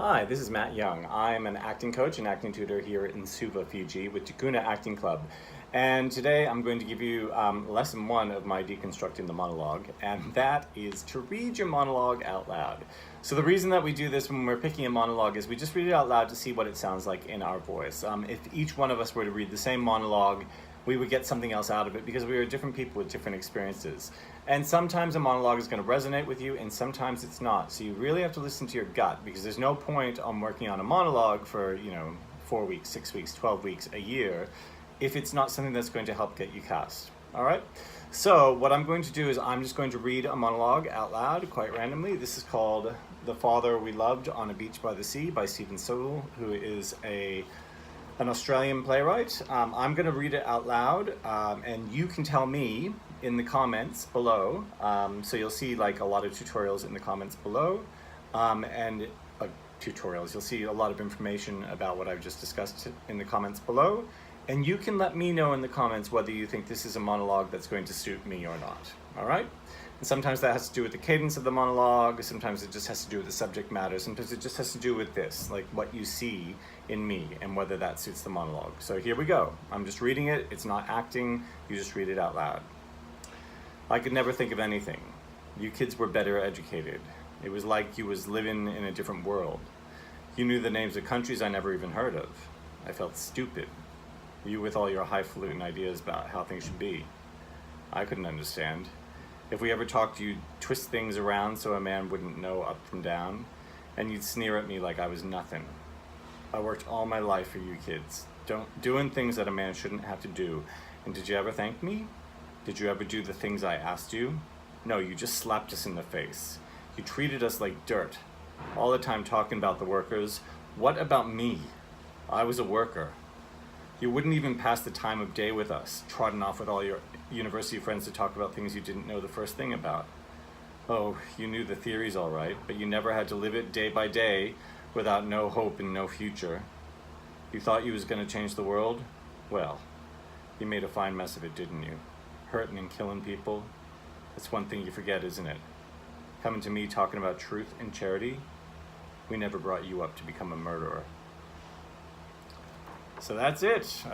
Hi, this is Matt Young. I'm an acting coach and acting tutor here in Suva, Fiji with Takuna Acting Club. And today I'm going to give you lesson one of my Deconstructing the Monologue, and that is to read your monologue out loud. So the reason that we do this when we're picking a monologue is we just read it out loud to see what it sounds like in our voice. If each one of us were to read the same monologue, we would get something else out of it because we are different people with different experiences. And sometimes a monologue is going to resonate with you and sometimes it's not. So you really have to listen to your gut, because there's no point on working on a monologue for, 4 weeks, 6 weeks, 12 weeks, a year, if it's not something that's going to help get you cast. All right? So what I'm going to do is I'm just going to read a monologue out loud quite randomly. This is called The Father We Loved on a Beach by the Sea by Stephen Sowell, who is an Australian playwright. I'm going to read it out loud, and you can tell me in the comments below. So you'll see like a lot of tutorials in the comments below, tutorials. You'll see a lot of information about what I've just discussed in the comments below, and you can let me know in the comments whether you think this is a monologue that's going to suit me or not. All right? And sometimes that has to do with the cadence of the monologue, sometimes it just has to do with the subject matter, sometimes it just has to do with this, like what you see in me and whether that suits the monologue. So here we go. I'm just reading it, it's not acting, you just read it out loud. I could never think of anything. You kids were better educated. It was like you was living in a different world. You knew the names of countries I never even heard of. I felt stupid. You with all your highfalutin ideas about how things should be. I couldn't understand. If we ever talked, you'd twist things around so a man wouldn't know up from down, and you'd sneer at me like I was nothing. I worked all my life for you kids, doing things that a man shouldn't have to do. And did you ever thank me? Did you ever do the things I asked you? No, you just slapped us in the face. You treated us like dirt, all the time talking about the workers. What about me? I was a worker. You wouldn't even pass the time of day with us, trotting off with all your university friends to talk about things you didn't know the first thing about. Oh, you knew the theories all right, but you never had to live it day by day without no hope and no future. You thought you was going to change the world? Well, you made a fine mess of it, didn't you? Hurting and killing people. That's one thing you forget, isn't it? Coming to me talking about truth and charity. We never brought you up to become a murderer. So that's it.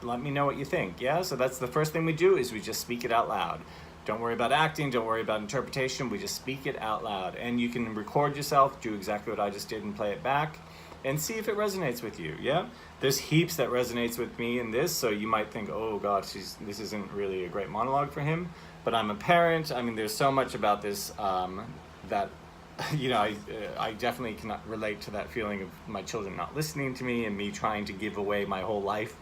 Let me know what you think. Yeah, so that's the first thing we do, is we just speak it out loud. Don't worry about acting, don't worry about interpretation, we just speak it out loud. And you can record yourself, do exactly what I just did and play it back, and see if it resonates with you, yeah? There's heaps that resonates with me in this, so you might think, oh God, this isn't really a great monologue for him, but I'm a parent. I mean, there's so much about this that I definitely cannot relate to that feeling of my children not listening to me and me trying to give away my whole life,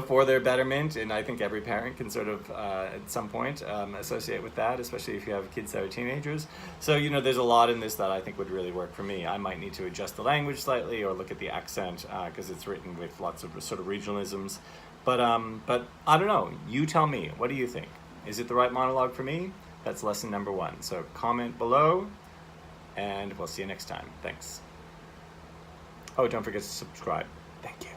for their betterment. And I think every parent can sort of, at some point, associate with that, especially if you have kids that are teenagers. So, there's a lot in this that I think would really work for me. I might need to adjust the language slightly or look at the accent, because it's written with lots of sort of regionalisms. But I don't know. You tell me. What do you think? Is it the right monologue for me? That's lesson number one. So comment below, and we'll see you next time. Thanks. Oh, don't forget to subscribe. Thank you.